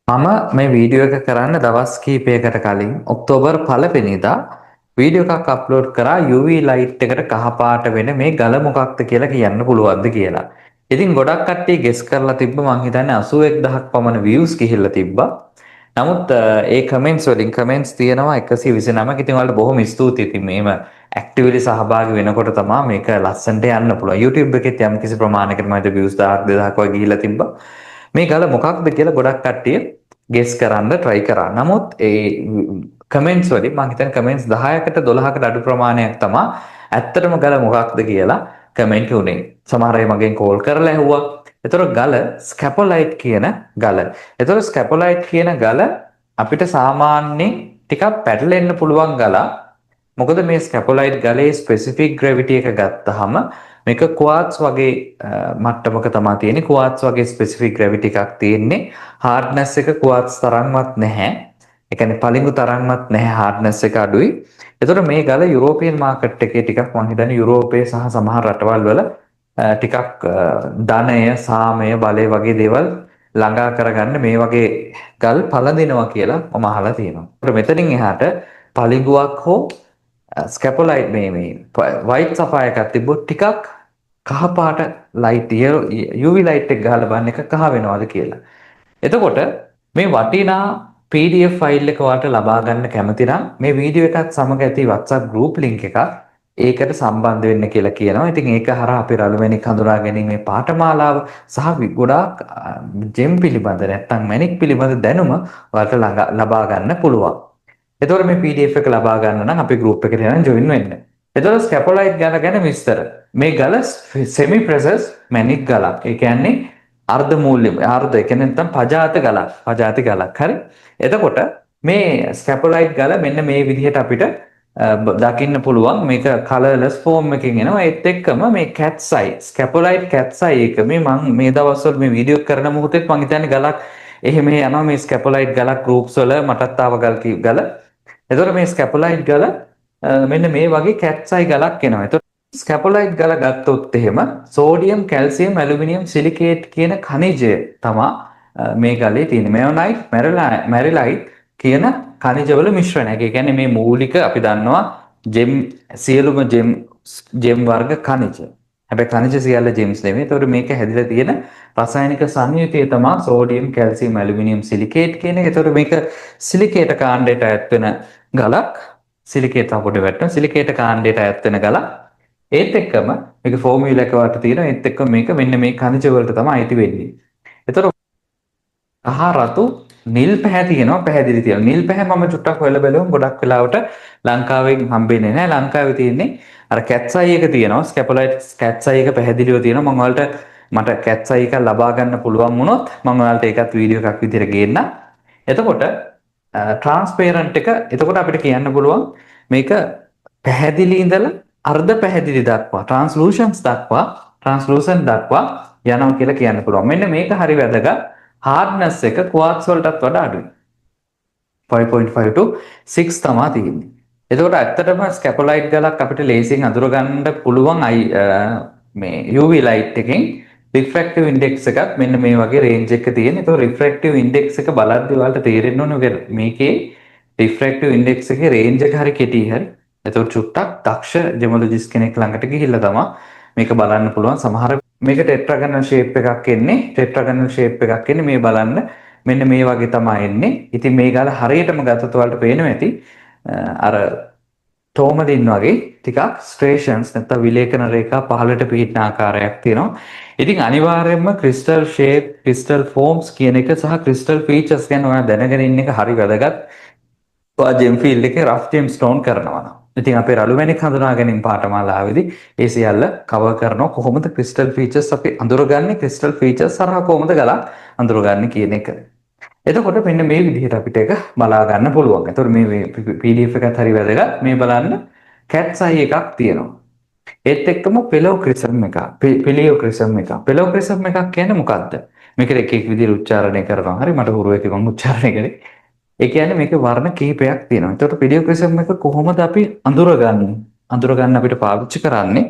මම මේ වීඩියෝ එක කරන්න දවස් කිහිපයකට කලින් ඔක්තෝබර් 1 වෙනිදා වීඩියෝ එකක් අප්ලෝඩ් කරා UV ලයිට් එකට කහපාට වෙන මේ ගල මොකක්ද කියලා කියන්න පුළුවන්ද කියලා. ඉතින් ගොඩක් කට්ටිය ගෙස් කරලා තිබ්බ මං හිතන්නේ 81000ක් පමණ views ගිහිල්ලා තිබ්බා. නමුත් ඒ කමෙන්ට්ස් වලින් කමෙන්ට්ස් තියෙනවා 129ක්. ඉතින් ඔයාලට බොහොම ස්තුතියි. ඉතින් මේම ඇක්ටිව්ලි සහභාගී වෙනකොට තමයි මේක ලස්සනට යන්න පුළුවන්. YouTube එකෙත් යම් කිසි ප්‍රමාණයකට මම views 1000ක් 2000ක් වගේ ගිහිල්ලා තිබ්බා. මේ ගල මොකක්ද කියලා ගොඩක් කට්ටිය ගෙස් කරන්න try කරා. නමුත් ඒ කමෙන්ට්ස් වලින් මම හිතන්නේ කමෙන්ට්ස් 10කට 12කට අඩු ප්‍රමාණයක් තමයි ඇත්තටම ගල මොකක්ද කියලා කමෙන්ට් උනේ. සමහර අය මගෙන් කෝල් කරලා ඇහුවා. ඒතර ගල ස්කැපොලයිට් කියන ගල. ඒතර ස්කැපොලයිට් කියන ගල අපිට සාමාන්‍යයෙන් ටිකක් පැටලෙන්න පුළුවන් ගලක්. මොකද මේ ස්කැපොලයිට් ගලේ ස්පෙસિෆික් ග්‍රැවිටි එක ගත්තාම මේක ක්වාර්ට්ස් වගේ මට්ටමක තමයි තියෙන්නේ. ක්වාර්ට්ස් වගේ ස්පෙસિෆික් ග්‍රැවිටි එකක් තියෙන්නේ. හાર્ඩ්නස් එක ක්වාර්ට්ස් තරම්වත් නැහැ. ඒ කියන්නේ පලිඟු තරම්වත් නැහැ, හાર્ඩ්නස් එක අඩුයි. ඒතකොට මේ ගල යුරෝපියන් මාකට් එකේ ටිකක් මම හිතන්නේ යුරෝපයේ සහ සමහර රටවල් වල ටිකක් ධනය, සාමය, බලය වගේ දේවල් ළඟා කරගන්න මේ වගේ ගල් පළඳිනවා කියලා මම අහලා තියෙනවා. ඒතකොට මෙතනින් එහාට පලිඟුවක් හෝ ස්කැපොලයිට් මේ වයිට් සෆායර් එකක් තිබ්බොත් ටිකක් කහපාට ලයිට් UV ලයිට් එක ගහලා බලන්න එක කහ වෙනවද කියලා. එතකොට මේ වටිනා PDF ෆයිල් එක ඔයාලට ලබා ගන්න කැමති නම් මේ වීඩියෝ එකත් සමග ඇති WhatsApp group link එකක් ඒකට සම්බන්ධ වෙන්න කියලා කියනවා. ඉතින් ඒක හරහා අපේ රළුමැණික් හඳුනා ගැනීමේ පාඨමාලාව සහ ගොඩාක් ජෙම් පිළිබඳ නැත්නම් මැණික් පිළිබඳ දැනුම ඔයාලට ලබා ගන්න පුළුවන්. එතකොට මේ PDF එක ලබා ගන්න නම් අපේ group එකට යන්න join වෙන්න. එතකොට ස්කැපොලයිට් ගල ගැන විස්තර. මේ ගල semi precious මැණික් ගලක්. ඒ කියන්නේ අර්ධ මූල්‍ය අර්ධ ඒ කියන්නේ නැත්නම් පජාත ගලක්. පජාති ගලක්. හරි. එතකොට මේ ස්කැපොලයිට් ගල මෙන්න මේ විදිහට අපිට දකින්න පුළුවන්. මේක කලර්ලස් ෆෝම් එකකින් එනවා. ඒත් එක්කම මේ කැට්ස් අයි ස්කැපොලයිට් කැට්ස් අයි එක මම මේ දවස්වල මේ වීඩියෝ කරන මොහොතේ මම හිතන්නේ ගලක් එහෙම යනවා මේ ස්කැපොලයිට් ගලක් groups වල මටත් ආව ගල. එතකොට මේ ස්කැපොලයිට් ගල මෙන්න මේ වගේ කැට්ස් අයි ගලක් එනවා. එතකොට ස්කැපොලයිට් ගල ගත්තොත් එහෙම සෝඩියම්, කැල්සියම්, ඇලුමිනියම් සිලිකේට් කියන khනිජය තමයි මේ ගලේ තියෙන්නේ. මෙයොනයිට්, මැරිලයිට් කියන khනිජවල මිශ්‍රණයක්. ඒ කියන්නේ මේ මූලික අපි දන්නවා සියලුම ජෙම් වර්ග khනිජ. හැබැයි khනිජ සියල්ල ජෙම්ස් නෙමෙයි. ඒතකොට මේක හැදිලා තියෙන රසායනික සංයුතිය තමයි සෝඩියම්, කැල්සියම්, ඇලුමිනියම් සිලිකේට් කියන එක. ඒතකොට මේක සිලිකේට කාණ්ඩයට අයත් වෙන ගලක්. සිලිකේට අපොඩ වැටෙන සිලිකේට කාණ්ඩයට අයත් වෙන ගලක්. ඒත් එක්කම මේක ෆෝමියුලා එක වට තියෙනවා. ඒත් එක්කම මේක මෙන්න මේ khනිජ වලට තමයි අයිති වෙන්නේ. ඒතකොට රතු නිල් පැහැ තියෙනවා, පැහැදිලි තියෙනවා. නිල් පැහැ මම චුට්ටක් හොයලා බලුවම ගොඩක් වෙලාවට ලංකාවෙන් හම්බෙන්නේ නැහැ. ලංකාවේ තියෙන්නේ අර කැට්ස් අයි එක තියෙනවා. ස්කැපොලයිට් කැට්ස් අයි එක පැහැදිලිව තියෙනවා. මට කැට්ස් අයි එක ලබා ගන්න පුළුවන් වුණොත් මම ඔයාලට ඒකත් වීඩියෝ එකක් විදිහට ගේන්න. එතකොට ට්‍රාන්ස්පේරන්ට් එක එතකොට අපිට කියන්න පුළුවන් මේක පැහැදිලි ඉඳලා අර්ධ පැහැදිලි දක්වා ට්‍රාන්ස්ලූෂන්ස් දක්වා ට්‍රාන්ස්ලූසන්ට් දක්වා යනවා කියලා කියන්න පුළුවන්. මෙන්න මේක හරි වැදගත්. hardness එක quartz වලටත් වඩා අඩුයි. 5.5 to 6 තමයි තියෙන්නේ. එතකොට ඇත්තටම ස්කැපොලයිට් ගලක් අපිට ලේසියෙන් අඳුර ගන්න පුළුවන් මේ UV light එකෙන් refractive index එකක් මෙන්න මේ වගේ range එකක තියෙන. ඒතකොට refractive index එක බලද්දී ඔයාලට තේරෙන්න ඕනේ මේකේ refractive index එකේ range එක හරි කෙටි හරි. ඒතකොට චුට්ටක් දක්ෂ gemologist කෙනෙක් ළඟට ගිහිල්ලා තමයි මේක බලන්න පුළුවන්. සමහර මේක ටෙට්‍රාගනල් ෂේප් එකක් එන්නේ. ටෙට්‍රාගනල් ෂේප් එකක් එන්නේ මේ බලන්න. මෙන්න මේ වගේ තමයි එන්නේ. ඉතින් මේ ගාල හරියටම ගත්තොත් ඔයාලට පේනවා ඇති. අර ටෝමලින් වගේ ටිකක් ස්ට්‍රේෂන්ස් නැත්නම් විලේඛන රේඛා පහළට පිහිටන ආකාරයක් තියෙනවා. ඉතින් අනිවාර්යයෙන්ම ක්‍රිස්ටල් ෂේප්, ක්‍රිස්ටල් ෆෝම්ස් කියන එක සහ ක්‍රිස්ටල් ෆීචර්ස් ගැන ඔයා දැනගෙන ඉන්න එක හරි වැදගත්. ඔයා ජෙම් ෆීල්ඩ් එකේ රෆ් ජෙම් ස්ටෝන් කරනවා නම්. ඉතින් අපේ රළුමැණික් හඳුනා ගැනීම පාඨමාලාවේදී ඒ සියල්ල කවර් කරනවා කොහොමද ක්‍රිස්ටල් ෆීචර්ස් අපි අඳුරගන්නේ, ක්‍රිස්ටල් ෆීචර්ස් හරහා කොහොමද ගලක් අඳුරගන්නේ කියන එක. එතකොට මෙන්න මේ විදිහට අපිට ඒක බලා ගන්න පුළුවන්. එතකොට මේ PDF එකත් හරි වැදගත්. මේ බලන්න කැට්ස් අයි එකක් තියෙනවා. ඒත් එක්කම පෙලෝක්‍රිසම් එකක්. පිලියෝක්‍රිසම් එකක්. පෙලෝක්‍රිසම් එකක් කියන්නේ මොකක්ද? මේක එක එක විදිහට උච්චාරණය කරනවා. හරි මට හුරු එකේ මම උච්චාරණය කරේ. ඒ කියන්නේ මේකේ වර්ණ කිහිපයක් තියෙනවා. එතකොට පිලියෝක්‍රිසම් එක කොහොමද අපි අඳුරගන්නේ? අඳුරගන්න අපිට පාවිච්චි කරන්නේ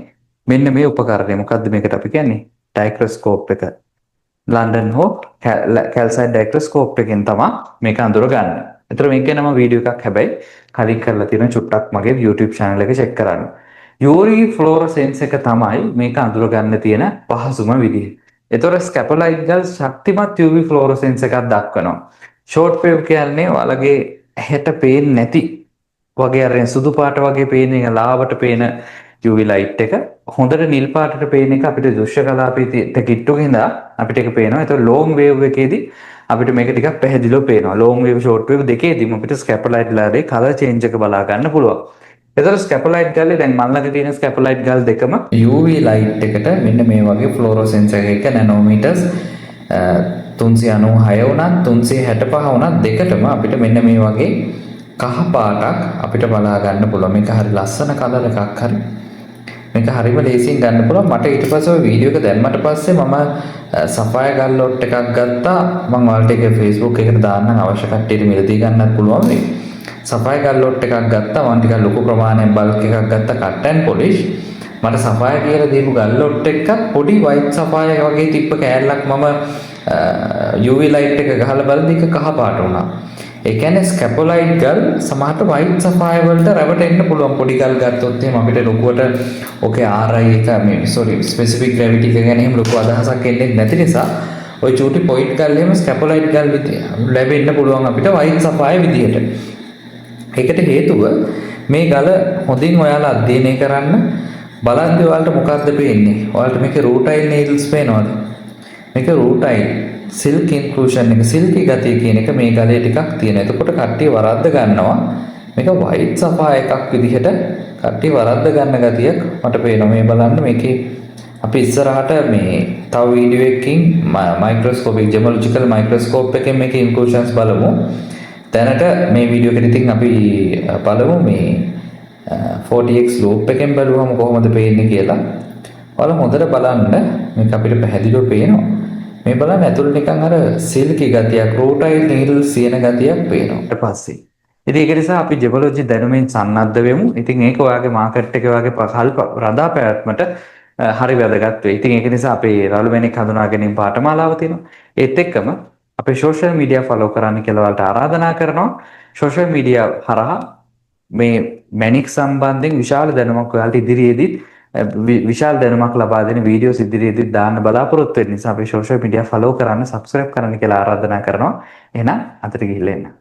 මෙන්න මේ උපකරණය. මොකද්ද මේකට අපි කියන්නේ? ඩයික්‍රොස්කෝප් එක. ලන්ඩන් හෝ කැල්සයිඩ් ඩයික්ටෝස්කෝප් එකෙන් තමයි මේක අඳුරගන්න. ඒතර මේකේ නම වීඩියෝ එකක් හැබැයි කලින් කරලා තියෙන චුට්ටක් මගේ YouTube channel එක check කරන්න. UV fluorescence එක තමයි මේක අඳුරගන්න තියෙන පහසුම විදිහ. ඒතර ස්කැපොලයිට් ගල් ශක්තිමත් UV fluorescence එකක් දක්වනවා. ෂෝට් වේව් කියන්නේ ඔයාලගේ ඇහැට පේන්නේ නැති වගේ අර සුදු පාට වගේ පේන එක ලාවට පේන UV light එක හොඳට නිල් පාටට පේන එක අපිට දෘශ්‍ය කලාපයේ කිට්ටුකින්ද අපිට ඒක පේනවා. ඒතකොට long wave එකේදී අපිට මේක ටිකක් පැහැදිලිව පේනවා. long wave short wave දෙකේදීම අපිට scapolite ලාගේ color change එක බලා ගන්න පුළුවන්. ඒතකොට scapolite ගාලේ දැන් මල් ළඟ තියෙන scapolite ගාල් දෙකම UV light එකට මෙන්න මේ වගේ fluorescence එකක nanometers 396 වුණත් 365 වුණත් දෙකටම අපිට මෙන්න මේ වගේ කහ පාටක් අපිට බලා ගන්න පුළුවන්. මේක හරි ලස්සන කලර් එකක් හරි. මේක හරිම ලේසියෙන් ගන්න පුළුවන්. මට ඊට පස්සේ වීඩියෝ එක දැම්මට පස්සේ මම සෆාය ගල් ලොට් එකක් ගත්තා. මම ඔයාලට ඒක Facebook එකට දාන්නම් අවශ්‍ය කට්ටියට මිලදී ගන්නත් පුළුවන් වෙයි. සෆාය ගල් ලොට් එකක් ගත්තා. මම ටිකක් ලොකු ප්‍රමාණයක් බල්ක් එකක් ගත්තා cut and polish. මට සෆාය කියලා දීපු ගල් ලොට් එකක් පොඩි white සෆාය වගේ තිබ්බ කෑල්ලක් මම UV light එක ගහලා බලද්දි ඒක කහ පාට වුණා. ඒ කියන්නේ ස්කැපොලයිට් ගල් සමහරට white sapphire වලට රැවටෙන්න පුළුවන්. පොඩි ගල් ගත්තොත් එහෙම අපිට ලොකුවට ඔකේ RI එක specific gravity එක ගැන එහෙම ලොකු අදහසක් එන්නේ නැති නිසා ওই චූටි පොයින්ට් ගල් එහෙම ස්කැපොලයිට් ගල් ලැබෙන්න පුළුවන් අපිට white sapphire විදියට. ඒකට හේතුව මේ ගල හොඳින් ඔයාලා අධ්‍යයනය කරන්න බලද්දී ඔයාලට මොකක්ද පේන්නේ? ඔයාලට මේකේ rutile needles පේනවද? මේක rutile සිල්ක් ඉන්ක්ලූෂන් එක සිල්කි ගතිය කියන එක මේ ගලේ ටිකක් තියෙන. එතකොට කට්ටිය වරද්ද ගන්නවා. මේක white sapphire එකක් විදිහට කට්ටිය වරද්ද ගන්න ගතියක් මට පේනවා. මේ බලන්න මේකේ අපි ඉස්සරහට මේ තව වීඩියෝ එකකින් මයික්‍රොස්කෝපික් ජෙමොලොජිකල් මයික්‍රොස්කෝප් එකෙන් මේකේ ඉන්ක්ලූෂන්ස් බලමු. දැනට මේ වීඩියෝ එකේ ඉතින් අපි බලමු මේ 40x ලූප් එකෙන් බලුවම කොහොමද පේන්නේ කියලා. ඔයාලා හොඳට බලන්න මේක අපිට පැහැදිලිව පේනවා. මේ බලන්න ඇතුළේ නිකන් අර සිල්කි ගතියක් රූටයිල් නීඩල්ස් තියෙන ගතියක් පේනවා. ඊට පස්සේ ඉතින් ඒක නිසා අපි ජෙවොලොජි දැනුමින් සන්නද්ධ වෙමු. ඉතින් ඒක ඔයාගේ මාකට් එකේ වගේ කල්ප රදා පැවැත්මට හරි වැදගත් වෙයි. ඉතින් ඒක නිසා අපේ රළුමැණික් හඳුනා ගැනීම පාඨමාලාව තියෙනවා. ඒත් එක්කම අපේ සෝෂල් මීඩියා ෆලෝ කරන්න කියලා ඔයාලට ආරාධනා කරනවා. සෝෂල් මීඩියා හරහා මේ මැණික් සම්බන්ධයෙන් විශාල දැනුමක් ඔයාලට ඉදිරියේදීත් විශාල දැනුමක් ලබා දෙන වීඩියෝස් ඉදිරියේදී දාන්න බලාපොරොත්තු වෙන නිසා අපේ සෝෂල් මීඩියා ෆලෝ කරන්න සබ්ස්ක්‍රයිබ් කරන්න කියලා ආරාධනා කරනවා. එහෙනම් අතට ගිහිල්ලා එන්න.